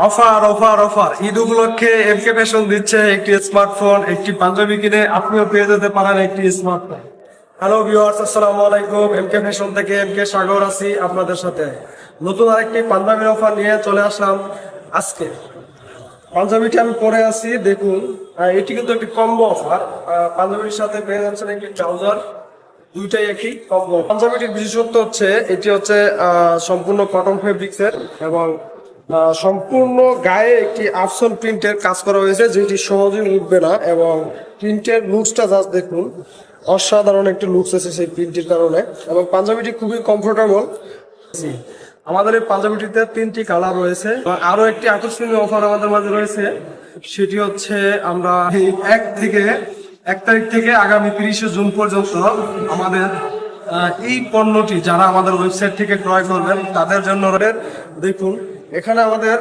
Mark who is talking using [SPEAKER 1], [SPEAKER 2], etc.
[SPEAKER 1] Offer offer offer Eid উপলক্ষে এমকে fashion দিচ্ছে একটি স্মার্টফোন, একটি পাঞ্জাবি কিনে আপনিও পেয়ে যেতে পারেন একটি স্মার্টফোন। হ্যালো ভিউয়ার্স, আসসালামু আলাইকুম। এমকে ফ্যাশন থেকে এমকে সাগর আছি আপনাদের সাথে। নতুন আরেকটি পাঞ্জাবির অফার নিয়ে চলে আসলাম আজকে। পাঞ্জাবিটি আমি পরে আছি, দেখুন। এটি কিন্তু একটি কম্বো অফার। পাঞ্জাবির সাথে পেয়ে যাচ্ছেন একটি ট্রাউজার, দুইটাই একই কম্বো। পাঞ্জাবিটির বিশেষত্ব হচ্ছে এটি হচ্ছে সম্পূর্ণ কটন ফেব্রিক্সের এবং সম্পূর্ণ গায়ে একটি আফসন প্রিন্টের কাজ করা হয়েছে, যেটি সহজেই উঠবে না। এবং প্রিন্টের লুকসটা জাস্ট দেখুন, অসাধারণ একটি লুকস আছে সেই প্রিন্টের কারণে। এবং পাঞ্জাবিটি খুবই কমফোর্টেবল। আমাদের এই পাঞ্জাবিটিতে 3টি কালার রয়েছে। আরো একটি আকর্ষণীয় অফার আমাদের মাঝে রয়েছে, সেটি হচ্ছে আমরা এই 1 তারিখ থেকে আগামী 30শে জুন পর্যন্ত আমাদের এই পণ্যটি যারা আমাদের ওয়েবসাইট থেকে ক্রয় করবেন তাদের জন্য দেখুন, এখানে আমাদের